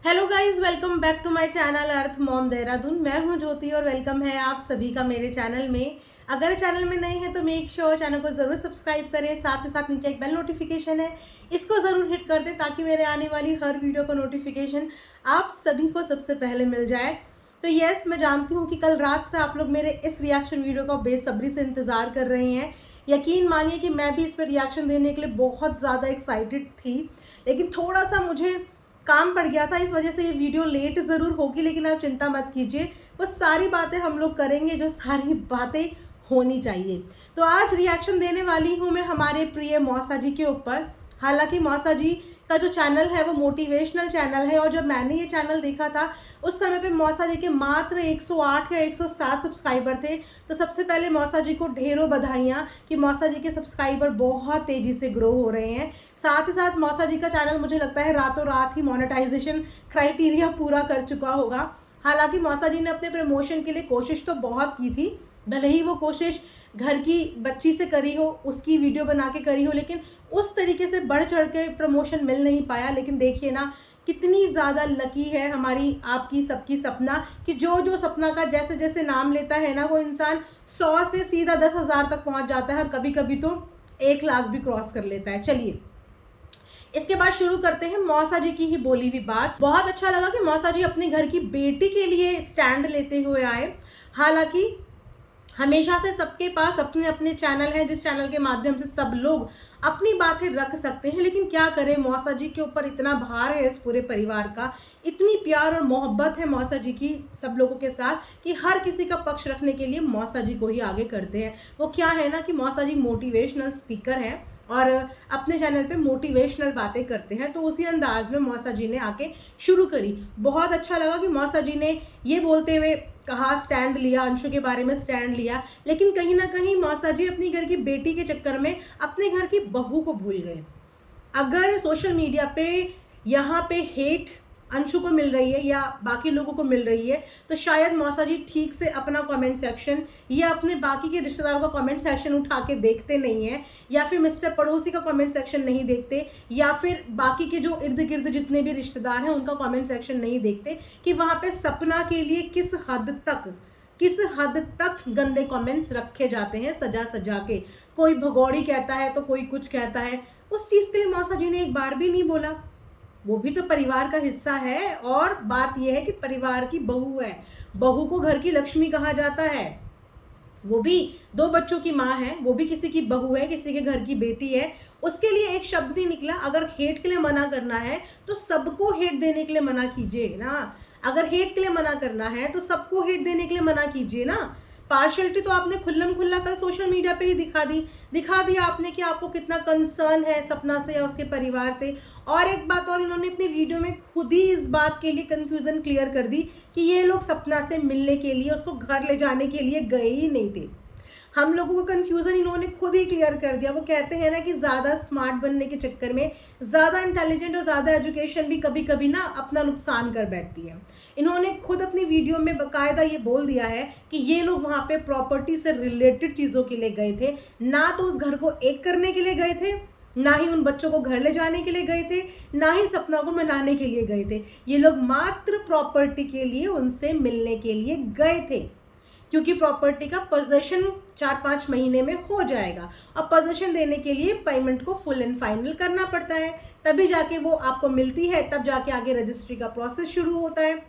Hello guys, welcome back to my channel earth mom Dehradun. मैं हूं ज्योति और वेलकम है आप सभी का मेरे चैनल में। अगर चैनल में नए हैं तो मेक श्योर चैनल को ज़रूर सब्सक्राइब करें। साथ ही साथ नीचे एक बेल नोटिफिकेशन है, इसको ज़रूर हिट कर दें ताकि मेरे आने वाली हर वीडियो का नोटिफिकेशन आप सभी को सबसे पहले मिल जाए। तो यस, मैं जानती हूँ कि कल रात से आप लोग मेरे इस रिएक्शन वीडियो का बेसब्री से इंतज़ार कर रहे हैं। यकीन मानिए कि मैं भी इस पर रिएक्शन देने के लिए बहुत ज़्यादा एक्साइटेड थी, लेकिन थोड़ा सा मुझे काम पड़ गया था, इस वजह से ये वीडियो लेट ज़रूर होगी। लेकिन आप चिंता मत कीजिए, वो सारी बातें हम लोग करेंगे जो सारी बातें होनी चाहिए। तो आज रिएक्शन देने वाली हूँ मैं हमारे प्रिय मौसा जी के ऊपर। हालांकि मौसा जी का जो चैनल है वो मोटिवेशनल चैनल है, और जब मैंने ये चैनल देखा था उस समय पे मौसा जी के मात्र 108 या 107 सब्सक्राइबर थे। तो सबसे पहले मौसा जी को ढेरों बधाइयाँ कि मौसा जी के सब्सक्राइबर बहुत तेज़ी से ग्रो हो रहे हैं। साथ ही साथ मौसा जी का चैनल मुझे लगता है रातों रात ही मोनेटाइजेशन क्राइटेरिया पूरा कर चुका होगा। हालांकि मौसा जी ने अपने प्रमोशन के लिए कोशिश तो बहुत की थी, भले ही वो कोशिश घर की बच्ची से करी हो, उसकी वीडियो बना के करी हो, लेकिन उस तरीके से बढ़ चढ़ के प्रमोशन मिल नहीं पाया। लेकिन देखिए ना, कितनी ज़्यादा लकी है हमारी आपकी सबकी सपना कि जो जो सपना का जैसे जैसे नाम लेता है ना, वो इंसान 100 से सीधा 10,000 तक पहुंच जाता है, और कभी कभी तो 1 लाख भी क्रॉस कर लेता है। चलिए, इसके बाद शुरू करते हैं मौसा जी की ही बोली हुई बात। बहुत अच्छा लगा कि मौसा जी अपने घर की बेटी के लिए स्टैंड लेते हुए आए। हालांकि हमेशा से सबके पास अपने अपने चैनल हैं, जिस चैनल के माध्यम से सब लोग अपनी बातें रख सकते हैं, लेकिन क्या करें, मौसा जी के ऊपर इतना भार है इस पूरे परिवार का, इतनी प्यार और मोहब्बत है मौसा जी की सब लोगों के साथ कि हर किसी का पक्ष रखने के लिए मौसा जी को ही आगे करते हैं। वो क्या है ना कि मौसा जी मोटिवेशनल स्पीकर हैं और अपने चैनल पे मोटिवेशनल बातें करते हैं, तो उसी अंदाज में मौसा जी ने आके शुरू करी। बहुत अच्छा लगा कि मौसा जी ने ये बोलते हुए कहा, स्टैंड लिया, अंशु के बारे में स्टैंड लिया, लेकिन कहीं ना कहीं मौसा जी अपनी घर की बेटी के चक्कर में अपने घर की बहू को भूल गए। अगर सोशल मीडिया पे यहाँ पे हेट अंशु को मिल रही है या बाकी लोगों को मिल रही है, तो शायद मौसा जी ठीक से अपना कमेंट सेक्शन या अपने बाकी के रिश्तेदारों का कमेंट सेक्शन उठा के देखते नहीं है, या फिर मिस्टर पड़ोसी का कमेंट सेक्शन नहीं देखते, या फिर बाकी के जो इर्द गिर्द जितने भी रिश्तेदार हैं उनका कमेंट सेक्शन नहीं देखते कि वहाँ पे सपना के लिए किस हद तक गंदे कमेंट्स रखे जाते हैं सजा सजा के। कोई भगौड़ी कहता है तो कोई कुछ कहता है। उस चीज़ के लिए मौसा जी ने एक बार भी नहीं बोला। वो भी तो परिवार का हिस्सा है, और बात यह है कि परिवार की बहू है, बहू को घर की लक्ष्मी कहा जाता है। वो भी 2 बच्चों की माँ है, वो भी किसी की बहू है, किसी के घर की बेटी है। उसके लिए एक शब्द नहीं निकला। अगर हेट के लिए मना करना है तो सबको हेट देने के लिए मना कीजिए ना। अगर हेट के लिए मना करना है तो सबको हेट देने के लिए मना कीजिए ना। पार्शियलिटी तो आपने खुल्लम खुल्ला कल सोशल मीडिया पे ही दिखा दिया आपने कि आपको कितना कंसर्न है सपना से या उसके परिवार से। और एक बात और, इन्होंने अपनी वीडियो में खुद ही इस बात के लिए कंफ्यूजन क्लियर कर दी कि ये लोग सपना से मिलने के लिए, उसको घर ले जाने के लिए गए ही नहीं थे। हम लोगों को कंफ्यूजन इन्होंने खुद ही क्लियर कर दिया। वो कहते हैं ना कि ज़्यादा स्मार्ट बनने के चक्कर में ज़्यादा इंटेलिजेंट और ज़्यादा एजुकेशन भी कभी कभी ना अपना नुकसान कर बैठती है। इन्होंने खुद अपनी वीडियो में बाकायदा ये बोल दिया है कि ये लोग वहाँ पे प्रॉपर्टी से रिलेटेड चीज़ों के लिए गए थे, ना तो उस घर को एक करने के लिए गए थे, ना ही उन बच्चों को घर ले जाने के लिए गए थे, ना ही सपना को मनाने के लिए गए थे। ये लोग मात्र प्रॉपर्टी के लिए उनसे मिलने के लिए गए थे, क्योंकि प्रॉपर्टी का पोजेशन 4-5 महीने में हो जाएगा, और पोजेशन देने के लिए पेमेंट को फुल एंड फाइनल करना पड़ता है, तभी जाके वो आपको मिलती है, तब जाके आगे रजिस्ट्री का प्रोसेस शुरू होता है।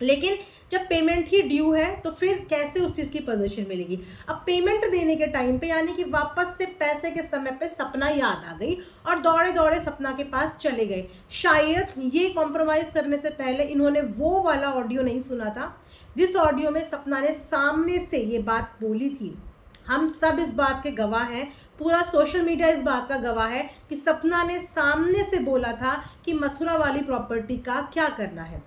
लेकिन जब पेमेंट ही ड्यू है तो फिर कैसे उस चीज़ की पोजीशन मिलेगी। अब पेमेंट देने के टाइम पे, यानी कि वापस से पैसे के समय पे सपना याद आ गई और दौड़े दौड़े सपना के पास चले गए। शायद ये कॉम्प्रोमाइज़ करने से पहले इन्होंने वो वाला ऑडियो नहीं सुना था जिस ऑडियो में सपना ने सामने से ये बात बोली थी। हम सब इस बात के गवाह हैं, पूरा सोशल मीडिया इस बात का गवाह है कि सपना ने सामने से बोला था कि मथुरा वाली प्रॉपर्टी का क्या करना है।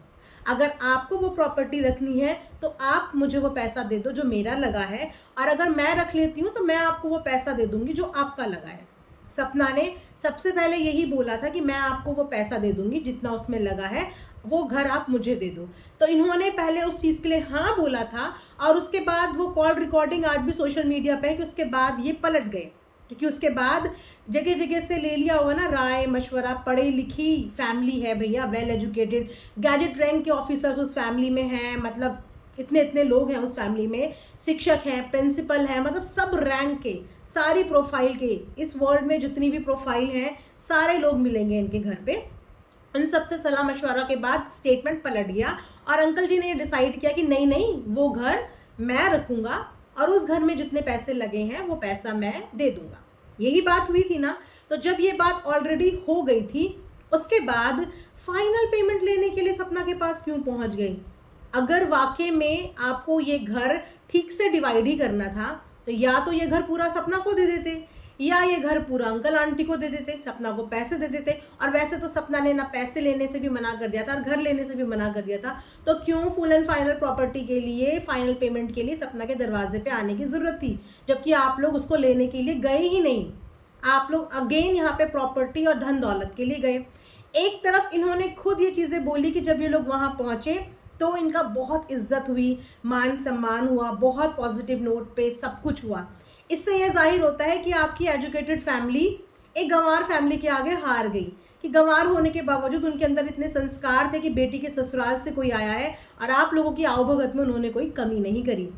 अगर आपको वो प्रॉपर्टी रखनी है तो आप मुझे वो पैसा दे दो जो मेरा लगा है, और अगर मैं रख लेती हूँ तो मैं आपको वो पैसा दे दूंगी जो आपका लगा है। सपना ने सबसे पहले यही बोला था कि मैं आपको वो पैसा दे दूंगी जितना उसमें लगा है, वो घर आप मुझे दे दो। तो इन्होंने पहले उस चीज़ के लिए हाँ बोला था, और उसके बाद वो कॉल रिकॉर्डिंग आज भी सोशल मीडिया पे है कि उसके बाद ये पलट गए क्योंकि उसके बाद जगह जगह से ले लिया हुआ ना राय मशवरा, पढ़ी लिखी फैमिली है भैया, वेल एजुकेटेड, गैजेट रैंक के ऑफिसर्स उस फैमिली में हैं, मतलब इतने इतने लोग हैं उस फैमिली में, शिक्षक हैं, प्रिंसिपल हैं, मतलब सब रैंक के, सारी प्रोफाइल के, इस वर्ल्ड में जितनी भी प्रोफाइल हैं सारे लोग मिलेंगे इनके घर पे। इन सबसे सलाह मशवरा के बाद स्टेटमेंट पलट गया और अंकल जी ने डिसाइड किया कि नहीं नहीं, वो घर मैं रखूँगा और उस घर में जितने पैसे लगे हैं वो पैसा मैं दे दूँगा। यही बात हुई थी ना। तो जब ये बात ऑलरेडी हो गई थी, उसके बाद फाइनल पेमेंट लेने के लिए सपना के पास क्यों पहुंच गई? अगर वाकई में आपको ये घर ठीक से डिवाइड ही करना था तो या तो ये घर पूरा सपना को दे देते या ये घर पूरा अंकल आंटी को दे देते, सपना को पैसे दे देते। और वैसे तो सपना ने ना पैसे लेने से भी मना कर दिया था और घर लेने से भी मना कर दिया था, तो क्यों फुल एंड फाइनल प्रॉपर्टी के लिए, फाइनल पेमेंट के लिए सपना के दरवाजे पे आने की ज़रूरत थी, जबकि आप लोग उसको लेने के लिए गए ही नहीं। आप लोग अगेन यहाँ पे प्रॉपर्टी और धन दौलत के लिए गए। एक तरफ इन्होंने खुद ये चीज़ें बोली कि जब ये लोग वहाँ पहुँचे तो इनका बहुत इज्जत हुई, मान सम्मान हुआ, बहुत पॉजिटिव नोट पे सब कुछ हुआ। इससे यह जाहिर होता है कि आपकी एजुकेटेड फैमिली एक गंवार फैमिली के आगे हार गई, कि गंवार होने के बावजूद उनके अंदर इतने संस्कार थे कि बेटी के ससुराल से कोई आया है और आप लोगों की आवभगत में उन्होंने कोई कमी नहीं करी,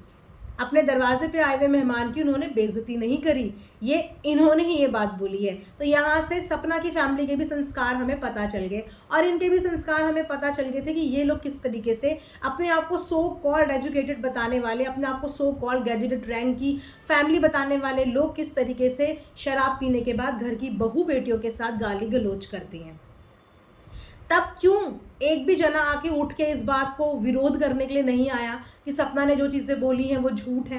अपने दरवाजे पे आए हुए मेहमान की उन्होंने बेइज्जती नहीं करी। ये इन्होंने ही ये बात बोली है। तो यहाँ से सपना की फैमिली के भी संस्कार हमें पता चल गए और इनके भी संस्कार हमें पता चल गए थे कि ये लोग किस तरीके से अपने आप को सो कॉल्ड एजुकेटेड बताने वाले, अपने आप को सो कॉल्ड गैजेटेड रैंक की फैमिली बताने वाले लोग किस तरीके से शराब पीने के बाद घर की बहू बेटियों के साथ गाली गलौज करते हैं। तब क्यों एक भी जना आके उठ के इस बात को विरोध करने के लिए नहीं आया कि सपना ने जो चीज़ें बोली हैं वो झूठ है?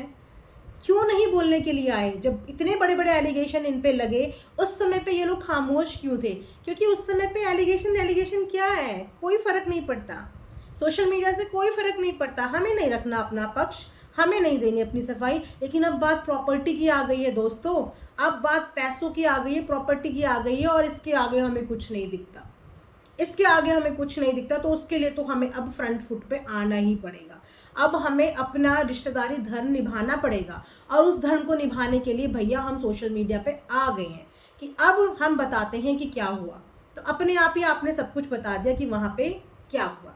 क्यों नहीं बोलने के लिए आए? जब इतने बड़े बड़े एलिगेशन इन पे लगे, उस समय पे ये लोग खामोश क्यों थे? क्योंकि उस समय पे एलिगेशन क्या है, कोई फ़र्क नहीं पड़ता, सोशल मीडिया से कोई फ़र्क नहीं पड़ता। हमें नहीं रखना अपना पक्ष, हमें नहीं देनी अपनी सफाई। लेकिन अब बात प्रॉपर्टी की आ गई है दोस्तों, अब बात पैसों की आ गई है, प्रॉपर्टी की आ गई है और इसके आगे हमें कुछ नहीं दिखता, इसके आगे हमें कुछ नहीं दिखता। तो उसके लिए तो हमें अब फ्रंट फुट पे आना ही पड़ेगा। अब हमें अपना रिश्तेदारी धर्म निभाना पड़ेगा और उस धर्म को निभाने के लिए भैया हम सोशल मीडिया पे आ गए हैं कि अब हम बताते हैं कि क्या हुआ। तो अपने आप ही आपने सब कुछ बता दिया कि वहाँ पे क्या हुआ।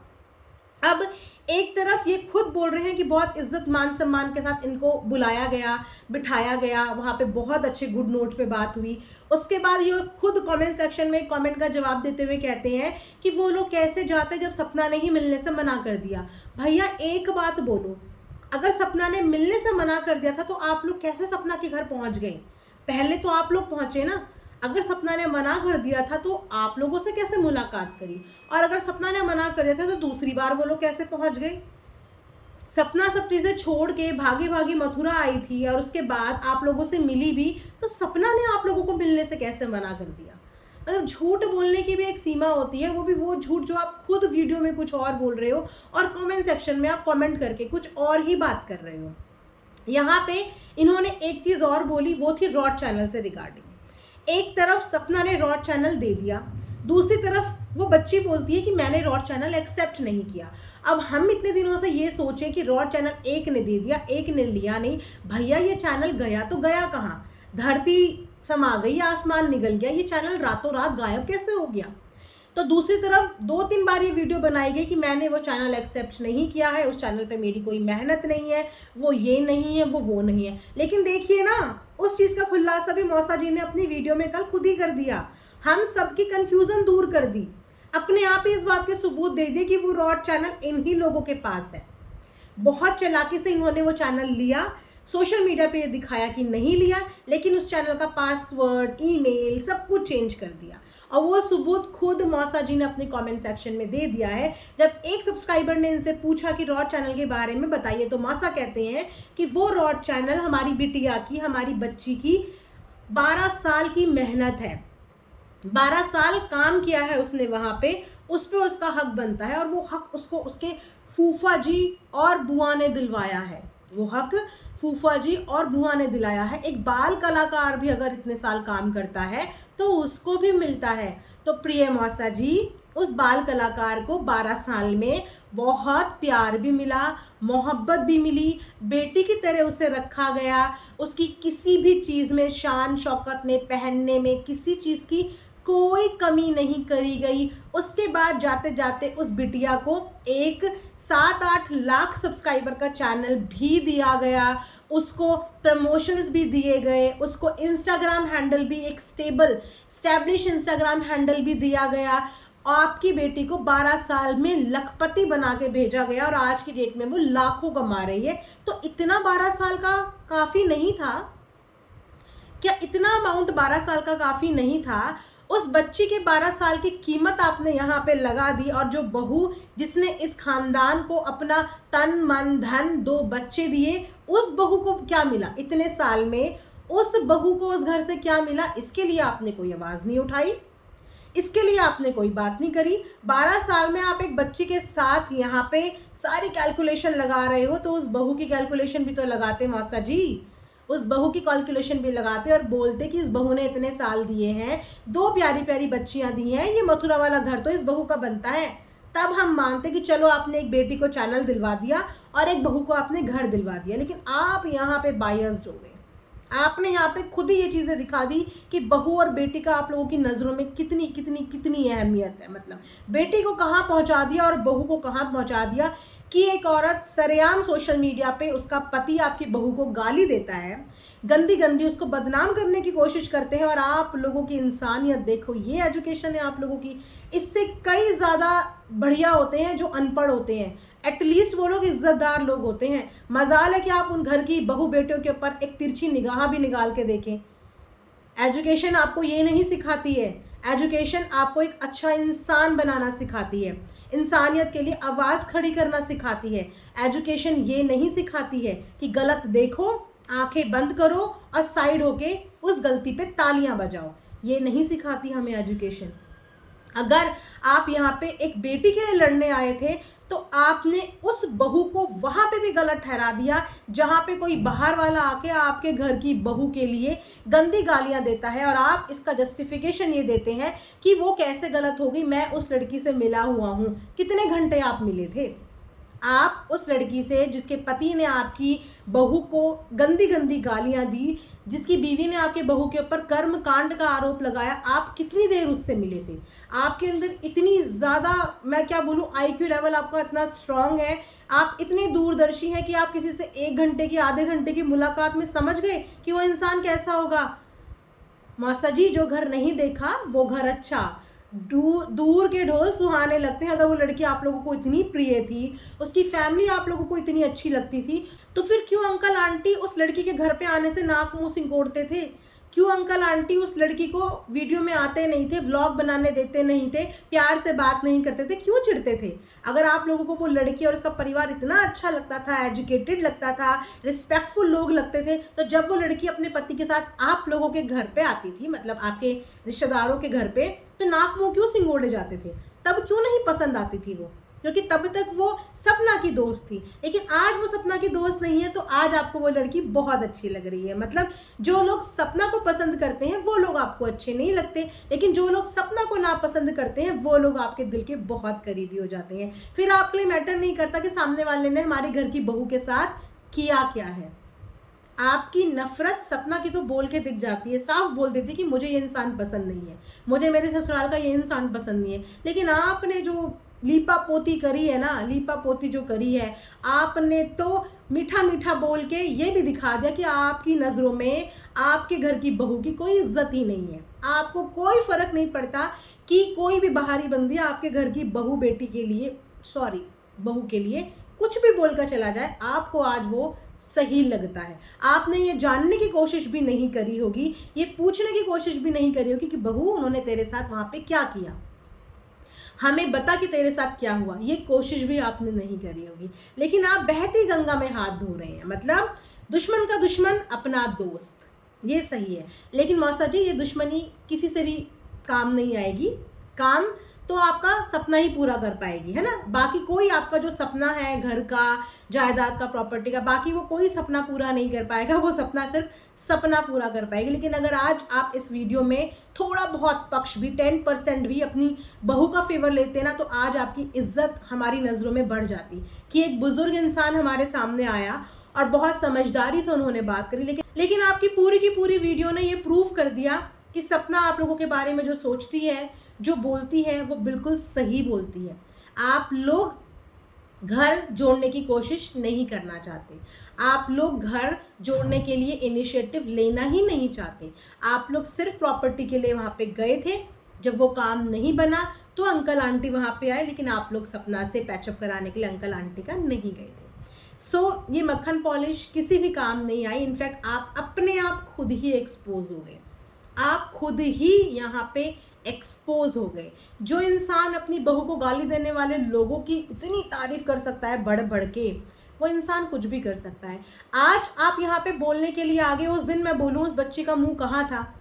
अब एक तरफ ये खुद बोल रहे हैं कि बहुत इज्जत मान सम्मान के साथ इनको बुलाया गया, बिठाया गया, वहाँ पे बहुत अच्छे गुड नोट पे बात हुई। उसके बाद ये खुद कमेंट सेक्शन में कमेंट का जवाब देते हुए कहते हैं कि वो लोग कैसे जाते जब सपना ने ही मिलने से मना कर दिया। भैया एक बात बोलो, अगर सपना ने मिलने से मना कर दिया था तो आप लोग कैसे सपना के घर पहुँच गए? पहले तो आप लोग पहुँचे ना। अगर सपना ने मना कर दिया था तो आप लोगों से कैसे मुलाकात करी? और अगर सपना ने मना कर दिया था तो दूसरी बार वो लोग कैसे पहुंच गए? सपना सब चीज़ें छोड़ के भागी भागी मथुरा आई थी और उसके बाद आप लोगों से मिली भी, तो सपना ने आप लोगों को मिलने से कैसे मना कर दिया? मतलब झूठ बोलने की भी एक सीमा होती है, वो भी वो झूठ जो आप खुद वीडियो में कुछ और बोल रहे हो और कमेंट सेक्शन में आप कमेंट करके कुछ और ही बात कर रहे हो। यहाँ पे इन्होंने एक चीज़ और बोली, वो थी रॉड चैनल से रिगार्डिंग। एक तरफ सपना ने रॉड चैनल दे दिया, दूसरी तरफ वो बच्ची बोलती है कि मैंने रॉड चैनल एक्सेप्ट नहीं किया। अब हम इतने दिनों से ये सोचें कि रॉड चैनल एक ने दे दिया, एक ने लिया नहीं। भैया ये चैनल गया तो गया कहाँ? धरती समा गई, आसमान निगल गया, ये चैनल रातों रात गायब कैसे हो गया? तो दूसरी तरफ 2-3 बार ये वीडियो बनाई गई कि मैंने वो चैनल एक्सेप्ट नहीं किया है, उस चैनल पे मेरी कोई मेहनत नहीं है, वो ये नहीं है, वो नहीं है। लेकिन देखिए ना, उस चीज़ का खुलासा भी मौसा जी ने अपनी वीडियो में कल खुद ही कर दिया। हम सबकी कन्फ्यूज़न दूर कर दी, अपने आप ही इस बात के सबूत दे दिए कि वो रॉड चैनल इन्हीं लोगों के पास है। बहुत चालाकी से इन्होंने वो चैनल लिया, सोशल मीडिया पे ये दिखाया कि नहीं लिया, लेकिन उस चैनल का पासवर्ड, ईमेल सब कुछ चेंज कर दिया। और वो सबूत खुद मौसा जी ने अपने कमेंट सेक्शन में दे दिया है। जब एक सब्सक्राइबर ने इनसे पूछा कि रॉड चैनल के बारे में बताइए, तो मौसा कहते हैं कि वो रॉड चैनल हमारी बिटिया की, हमारी बच्ची की 12 साल की मेहनत है, 12 साल काम किया है उसने वहाँ पे, उस पर उसका हक बनता है और वो हक उसको उसके फूफा जी और बुआ ने दिलवाया है। वो हक फूफा जी और बुआ ने दिलाया है। एक बाल कलाकार भी अगर इतने साल काम करता है तो उसको भी मिलता है। तो प्रिय मौसा जी, उस बाल कलाकार को 12 साल में बहुत प्यार भी मिला, मोहब्बत भी मिली, बेटी की तरह उसे रखा गया, उसकी किसी भी चीज़ में, शान शौकत में, पहनने में किसी चीज़ की कोई कमी नहीं करी गई। उसके बाद जाते जाते उस बिटिया को एक 7-8 लाख सब्सक्राइबर का चैनल भी दिया गया, उसको प्रमोशंस भी दिए गए, उसको इंस्टाग्राम हैंडल भी एक स्टैब्लिश इंस्टाग्राम हैंडल भी दिया गया। आपकी बेटी को 12 साल में लखपति बना के भेजा गया और आज की डेट में वो लाखों कमा रही है। तो इतना 12 साल का काफ़ी नहीं था क्या? इतना अमाउंट 12 साल का काफ़ी नहीं था? उस बच्ची के 12 साल की कीमत आपने यहाँ पे लगा दी, और जो बहू जिसने इस खानदान को अपना तन मन धन 2 बच्चे दिए, उस बहू को क्या मिला इतने साल में? उस बहू को उस घर से क्या मिला? इसके लिए आपने कोई आवाज़ नहीं उठाई, इसके लिए आपने कोई बात नहीं करी। 12 साल में आप एक बच्ची के साथ यहाँ पे सारी कैलकुलेशन लगा रहे हो, तो उस बहू की कैलकुलेशन भी तो लगाते मौसा जी, उस बहू की कैलकुलेशन भी लगाते और बोलते कि इस बहू ने इतने साल दिए हैं, 2 प्यारी प्यारी बच्चियां दी हैं, ये मथुरा वाला घर तो इस बहू का बनता है। तब हम मानते कि चलो आपने एक बेटी को चैनल दिलवा दिया और एक बहू को आपने घर दिलवा दिया। लेकिन आप यहाँ पे बायस्ड हो गए, आपने यहाँ पे खुद ही ये चीज़ें दिखा दी कि बहू और बेटी का आप लोगों की नज़रों में कितनी कितनी कितनी अहमियत है। मतलब बेटी को कहाँ पहुँचा दिया और बहू को कहाँ पहुँचा दिया कि एक औरत सरेआम सोशल मीडिया पे उसका पति आपकी बहू को गाली देता है, गंदी गंदी उसको बदनाम करने की कोशिश करते हैं, और आप लोगों की इंसानियत देखो, ये एजुकेशन है आप लोगों की। इससे कई ज़्यादा बढ़िया होते हैं जो अनपढ़ होते हैं, एटलीस्ट वो लोग इज्जतदार लोग होते हैं। मजाल है कि आप उन घर की बहू बेटियों के ऊपर एक तिरछी निगाह भी निकाल के देखें। एजुकेशन आपको ये नहीं सिखाती है, एजुकेशन आपको एक अच्छा इंसान बनाना सिखाती है, इंसानियत के लिए आवाज़ खड़ी करना सिखाती है। एजुकेशन ये नहीं सिखाती है कि गलत देखो, आंखें बंद करो और साइड होके उस गलती पे तालियां बजाओ, ये नहीं सिखाती हमें एजुकेशन। अगर आप यहाँ पे एक बेटी के लिए लड़ने आए थे तो आपने उस बहू को वहाँ पे भी गलत ठहरा दिया, जहाँ पे कोई बाहर वाला आके आपके घर की बहू के लिए गंदी गालियाँ देता है और आप इसका जस्टिफिकेशन ये देते हैं कि वो कैसे गलत हो गई, मैं उस लड़की से मिला हुआ हूँ। कितने घंटे आप मिले थे? आप उस लड़की से जिसके पति ने आपकी बहू को गंदी गंदी गालियाँ दी, जिसकी बीवी ने आपके बहू के ऊपर कर्म कांड का आरोप लगाया, आप कितनी देर उससे मिले थे? आपके अंदर इतनी ज़्यादा, मैं क्या बोलूँ, आईक्यू लेवल आपका इतना स्ट्रांग है, आप इतने दूरदर्शी हैं कि आप किसी से 1 घंटे की, आधे घंटे की मुलाकात में समझ गए कि वो इंसान कैसा होगा। मौसा जी, जो घर नहीं देखा वो घर अच्छा। दूर के ढोल सुहाने लगते हैं। अगर वो लड़की आप लोगों को इतनी प्रिय थी, उसकी फैमिली आप लोगों को इतनी अच्छी लगती थी, तो फिर क्यों अंकल आंटी उस लड़की के घर पे आने से नाक मुंह सिंकोड़ते थे? क्यों अंकल आंटी उस लड़की को वीडियो में आते नहीं थे, व्लॉग बनाने देते नहीं थे, प्यार से बात नहीं करते थे? क्यों चिढ़ते थे? अगर आप लोगों को वो लड़की और उसका परिवार इतना अच्छा लगता था, एजुकेटेड लगता था, रिस्पेक्टफुल लोग लगते थे, तो जब वो लड़की अपने पति के साथ आप लोगों के घर पे आती थी, मतलब आपके रिश्तेदारों के घर पे, तो नाक मुंह क्यों सिंगोड़े जाते थे? तब क्यों नहीं पसंद आती थी वो? क्योंकि तब तक वो सपना की दोस्त थी। लेकिन आज वो सपना की दोस्त नहीं है, तो आज आपको वो लड़की बहुत अच्छी लग रही है। मतलब जो लोग सपना को पसंद करते हैं वो लोग आपको अच्छे नहीं लगते, लेकिन जो लोग सपना को नापसंद करते हैं वो लोग आपके दिल के बहुत करीबी हो जाते हैं। फिर आपके लिए मैटर नहीं करता कि सामने वाले ने हमारे घर की बहू के साथ किया क्या है। आपकी नफरत सपना की तो बोल के दिख जाती है, साफ बोल देती है कि मुझे ये इंसान पसंद नहीं है, मुझे मेरे ससुराल का ये इंसान पसंद नहीं है। लेकिन आपने जो लीपा पोती करी है ना, लीपा पोती जो करी है, आपने तो मीठा मीठा बोल के ये भी दिखा दिया कि आपकी नज़रों में आपके घर की बहू की कोई इज्जत ही नहीं है। आपको कोई फ़र्क नहीं पड़ता कि कोई भी बाहरी बंदी आपके घर की बहू बेटी के लिए, सॉरी बहू के लिए कुछ भी बोलकर चला जाए, आपको आज वो सही लगता है। आपने ये जानने की कोशिश भी नहीं करी होगी, ये पूछने की कोशिश भी नहीं करी होगी कि बहू उन्होंने तेरे साथ वहाँ पे क्या किया, हमें बता कि तेरे साथ क्या हुआ, ये कोशिश भी आपने नहीं करी होगी। लेकिन आप बहती गंगा में हाथ धो रहे हैं। मतलब दुश्मन का दुश्मन अपना दोस्त, ये सही है। लेकिन मौसा जी, ये दुश्मनी किसी से भी काम नहीं आएगी। काम तो आपका सपना ही पूरा कर पाएगी, है ना। बाकी कोई आपका जो सपना है घर का, जायदाद का, प्रॉपर्टी का, बाकी वो कोई सपना पूरा नहीं कर पाएगा। वो सपना सिर्फ सपना पूरा कर पाएगी। लेकिन अगर आज आप इस वीडियो में थोड़ा बहुत पक्ष भी 10% भी अपनी बहू का फेवर लेते ना, तो आज आपकी इज्जत हमारी नज़रों में बढ़ जाती कि एक बुजुर्ग इंसान हमारे सामने आया और बहुत समझदारी से उन्होंने बात करी। लेकिन आपकी पूरी की पूरी वीडियो ने ये प्रूव कर दिया कि सपना आप लोगों के बारे में जो सोचती है, जो बोलती है, वो बिल्कुल सही बोलती है। आप लोग घर जोड़ने की कोशिश नहीं करना चाहते, आप लोग घर जोड़ने के लिए इनिशिएटिव लेना ही नहीं चाहते। आप लोग सिर्फ प्रॉपर्टी के लिए वहाँ पे गए थे। जब वो काम नहीं बना तो अंकल आंटी वहाँ पे आए, लेकिन आप लोग सपना से पैचअप कराने के लिए अंकल आंटी का नहीं गए थे। सो ये मक्खन पॉलिश किसी भी काम नहीं आई। इनफैक्ट आप अपने आप खुद ही एक्सपोज हो गए, आप खुद ही यहाँ पे एक्सपोज हो गए। जो इंसान अपनी बहू को गाली देने वाले लोगों की इतनी तारीफ कर सकता है बढ़ बढ़ के, वो इंसान कुछ भी कर सकता है। आज आप यहाँ पे बोलने के लिए आगे, उस दिन मैं बोलूँ उस बच्ची का मुंह कहाँ था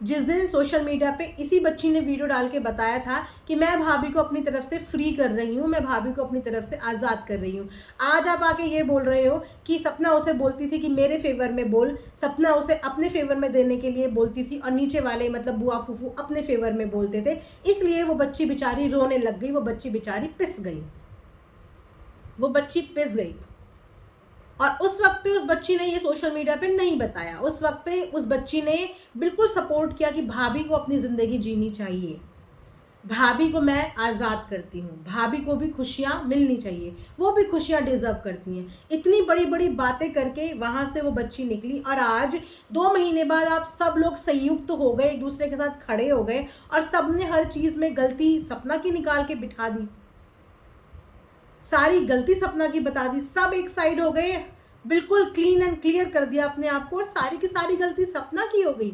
जिस दिन सोशल मीडिया पे इसी बच्ची ने वीडियो डाल के बताया था कि मैं भाभी को अपनी तरफ से फ्री कर रही हूँ, मैं भाभी को अपनी तरफ से आज़ाद कर रही हूँ। आज आप आके ये बोल रहे हो कि सपना उसे बोलती थी कि मेरे फेवर में बोल, सपना उसे अपने फेवर में देने के लिए बोलती थी और नीचे वाले मतलब बुआ फूफू अपने फेवर में बोलते थे, इसलिए वो बच्ची बेचारी रोने लग गई, वो बच्ची बेचारी पिस गई, वो बच्ची पिस गई। और उस वक्त पे उस बच्ची ने ये सोशल मीडिया पे नहीं बताया। उस वक्त पे उस बच्ची ने बिल्कुल सपोर्ट किया कि भाभी को अपनी ज़िंदगी जीनी चाहिए, भाभी को मैं आज़ाद करती हूँ, भाभी को भी खुशियाँ मिलनी चाहिए, वो भी खुशियाँ डिज़र्व करती हैं। इतनी बड़ी बड़ी बातें करके वहाँ से वो बच्ची निकली और आज 2 महीने बाद आप सब लोग संयुक्त हो गए, एक दूसरे के साथ खड़े हो गए और सब ने हर चीज़ में गलती सपना की निकाल के बिठा दी, सारी गलती सपना की बता दी। सब एक साइड हो गए, बिल्कुल क्लीन एंड क्लियर कर दिया अपने आप को और सारी की सारी गलती सपना की हो गई।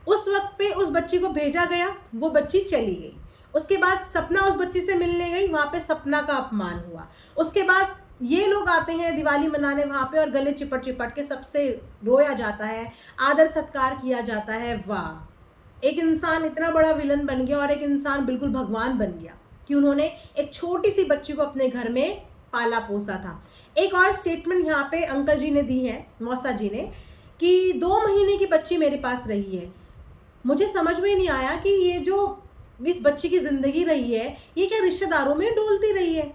उस वक्त पे उस बच्ची को भेजा गया, वो बच्ची चली गई। उसके बाद सपना उस बच्ची से मिलने गई, वहाँ पे सपना का अपमान हुआ। उसके बाद ये लोग आते हैं दिवाली मनाने वहाँ पे और गले चिपट चिपट के सबसे रोया जाता है, आदर सत्कार किया जाता है। वाह, एक इंसान इतना बड़ा विलन बन गया और एक इंसान बिल्कुल भगवान बन गया कि उन्होंने एक छोटी सी बच्ची को अपने घर में पाला पोसा था। एक और स्टेटमेंट यहाँ पे अंकल जी ने दी है, मौसा जी ने, कि 2 महीने की बच्ची मेरे पास रही है। मुझे समझ में नहीं आया कि ये जो इस बच्ची की ज़िंदगी रही है, ये क्या रिश्तेदारों में डोलती रही है?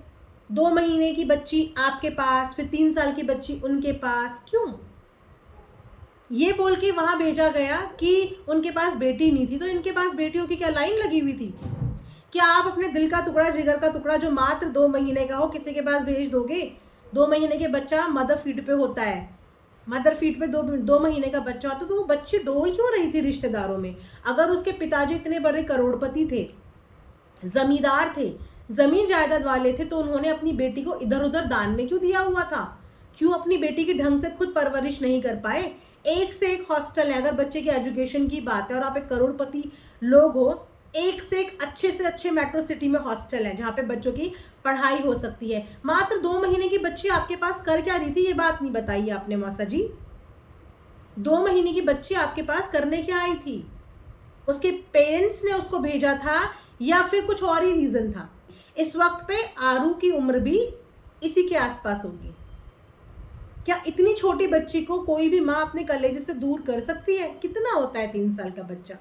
2 महीने की बच्ची आपके पास, फिर 3 साल की बच्ची उनके पास, क्यों? ये बोल के वहाँ भेजा गया कि उनके पास बेटी नहीं थी, तो इनके पास बेटियों की क्या लाइन लगी हुई थी? क्या आप अपने दिल का टुकड़ा, जिगर का टुकड़ा जो मात्र 2 महीने का हो किसी के पास भेज दोगे? 2 महीने के बच्चा मदर फीड पे होता है, मदर फीड पे 2 महीने का बच्चा होता, तो वो बच्ची डोल क्यों रही थी रिश्तेदारों में? अगर उसके पिताजी इतने बड़े करोड़पति थे, जमींदार थे, जमीन जायदाद वाले थे, तो उन्होंने अपनी बेटी को इधर उधर दान में क्यों दिया हुआ था? क्यों अपनी बेटी की ढंग से खुद परवरिश नहीं कर पाए? एक से एक हॉस्टल है, अगर बच्चे की एजुकेशन की बात है और आप एक करोड़पति लोग हो, एक से एक अच्छे से अच्छे मेट्रो सिटी में हॉस्टल है जहाँ पे बच्चों की पढ़ाई हो सकती है। मात्र 2 महीने की बच्ची आपके पास कर क्या रही थी, ये बात नहीं बताई आपने मौसा जी। 2 महीने की बच्ची आपके पास करने क्या आई थी? उसके पेरेंट्स ने उसको भेजा था या फिर कुछ और ही रीज़न था? इस वक्त पे आरू की उम्र भी इसी के आसपास होगी। क्या इतनी छोटी बच्ची को कोई भी माँ अपने कलेजे से दूर कर सकती है? कितना होता है 3 साल का बच्चा?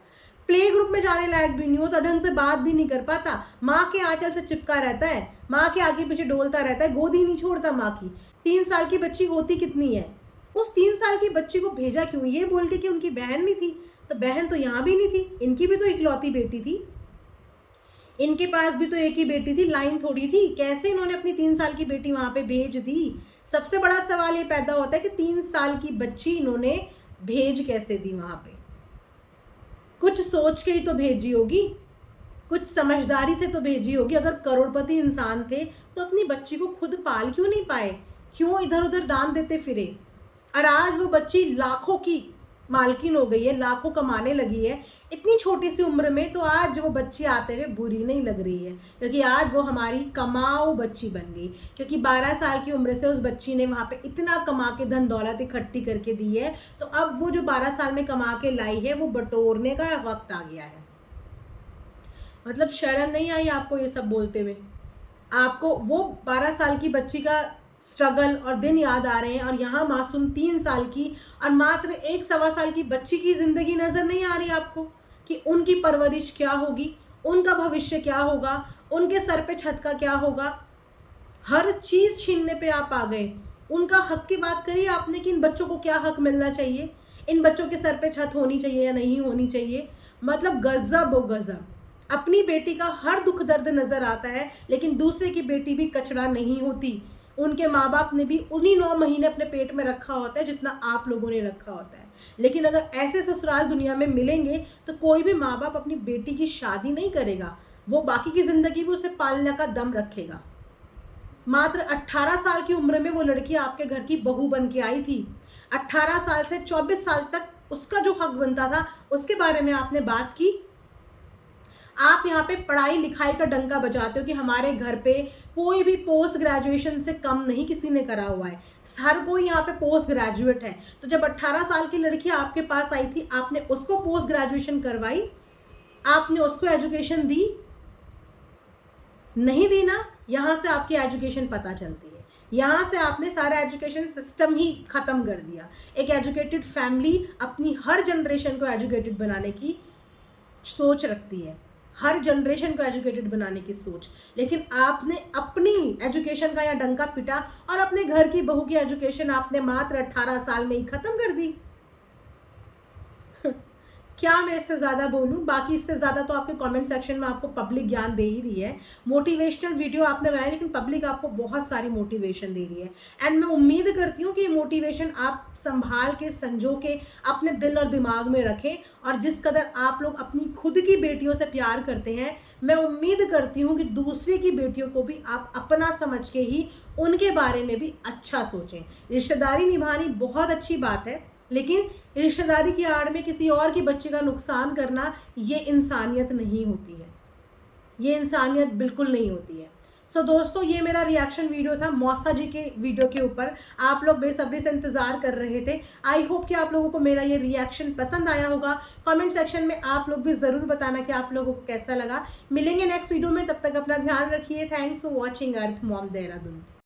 प्ले ग्रुप में जाने लायक भी नहीं होता, ढंग से बात भी नहीं कर पाता, माँ के आंचल से चिपका रहता है, माँ के आगे पीछे डोलता रहता है, गोदी नहीं छोड़ता माँ की। 3 साल की बच्ची होती कितनी है? उस 3 साल की बच्ची को भेजा क्यों? ये बोल के कि उनकी बहन नहीं थी, तो बहन तो यहाँ भी नहीं थी, इनकी भी तो इकलौती बेटी थी, इनके पास भी तो एक ही बेटी थी, लाइन थोड़ी थी। कैसे इन्होंने अपनी 3 साल की बेटी वहाँ पे भेज दी? सबसे बड़ा सवाल ये पैदा होता है कि 3 साल की बच्ची इन्होंने भेज कैसे दी वहाँ पे? कुछ सोच के ही तो भेजी होगी, कुछ समझदारी से तो भेजी होगी। अगर करोड़पति इंसान थे तो अपनी बच्ची को खुद पाल क्यों नहीं पाए? क्यों इधर उधर दान देते फिरे? और आज वो बच्ची लाखों की मालकिन हो गई है, लाखों कमाने लगी है इतनी छोटी सी उम्र में। तो आज वो बच्ची आते हुए बुरी नहीं लग रही है, क्योंकि आज वो हमारी कमाऊ बच्ची बन गई। क्योंकि 12 साल की उम्र से उस बच्ची ने वहाँ पे इतना कमा के धन दौलत इकट्ठी करके दी है, तो अब वो जो 12 साल में कमा के लाई है वो बटोरने का वक्त आ गया है। मतलब शर्म नहीं आई आपको ये सब बोलते हुए? आपको वो 12 साल की बच्ची का स्ट्रगल और दिन याद आ रहे हैं, और यहाँ मासूम 3 साल की और मात्र 1 सवा साल की बच्ची की ज़िंदगी नज़र नहीं आ रही आपको कि उनकी परवरिश क्या होगी, उनका भविष्य क्या होगा, उनके सर पे छत का क्या होगा। हर चीज़ छीनने पे आप आ गए। उनका हक की बात करी आपने कि इन बच्चों को क्या हक मिलना चाहिए, इन बच्चों के सर पे छत होनी चाहिए या नहीं होनी चाहिए। मतलब गजब ओ गजब। अपनी बेटी का हर दुख दर्द नजर आता है, लेकिन दूसरे की बेटी भी कचड़ा नहीं होती। उनके माँ बाप ने भी उन्हीं 9 महीने अपने पेट में रखा होता है जितना आप लोगों ने रखा होता है। लेकिन अगर ऐसे ससुराल दुनिया में मिलेंगे तो कोई भी माँ बाप अपनी बेटी की शादी नहीं करेगा, वो बाकी की जिंदगी भी उसे पालने का दम रखेगा। मात्र 18 साल की उम्र में वो लड़की आपके घर की बहू बन के आई थी। 18 साल से 24 साल तक उसका जो हक बनता था उसके बारे में आपने बात की। आप यहाँ पे पढ़ाई लिखाई का डंका बजाते हो कि हमारे घर पे कोई भी पोस्ट ग्रेजुएशन से कम नहीं किसी ने करा हुआ है, हर कोई यहाँ पे पोस्ट ग्रेजुएट है। तो जब 18 साल की लड़की आपके पास आई थी, आपने उसको पोस्ट ग्रेजुएशन करवाई, आपने उसको एजुकेशन दी? नहीं दी ना। यहाँ से आपकी एजुकेशन पता चलती है। यहाँ से आपने सारा एजुकेशन सिस्टम ही ख़त्म कर दिया। एक एजुकेटेड फैमिली अपनी हर जनरेशन को एजुकेटेड बनाने की सोच रखती है, हर जनरेशन को एजुकेटेड बनाने की सोच। लेकिन आपने अपनी एजुकेशन का यहाँ डंका पिटा और अपने घर की बहू की एजुकेशन आपने मात्र 18 साल में ही ख़त्म कर दी। क्या मैं इससे ज़्यादा बोलूँ? बाकी इससे ज़्यादा तो आपके कमेंट सेक्शन में आपको पब्लिक ज्ञान दे ही रही है। मोटिवेशनल वीडियो आपने बनाई, लेकिन पब्लिक आपको बहुत सारी मोटिवेशन दे रही है। एंड मैं उम्मीद करती हूँ कि ये मोटिवेशन आप संभाल के, संजो के अपने दिल और दिमाग में रखें। और जिस कदर आप लोग अपनी खुद की बेटियों से प्यार करते हैं, मैं उम्मीद करती हूँ कि दूसरे की बेटियों को भी आप अपना समझ के ही उनके बारे में भी अच्छा सोचें। रिश्तेदारी निभानी बहुत अच्छी बात है, लेकिन रिश्तेदारी की आड़ में किसी और की बच्चे का नुकसान करना, ये इंसानियत नहीं होती है। ये इंसानियत बिल्कुल नहीं होती है। सो दोस्तों, ये मेरा रिएक्शन वीडियो था मौसा जी के वीडियो के ऊपर। आप लोग बेसब्री से इंतज़ार कर रहे थे। आई होप कि आप लोगों को मेरा ये रिएक्शन पसंद आया होगा। कमेंट सेक्शन में आप लोग भी ज़रूर बताना कि आप लोगों को कैसा लगा। मिलेंगे नेक्स्ट वीडियो में, तब तक अपना ध्यान रखिए। Thanks for watching earth mom Dehradun.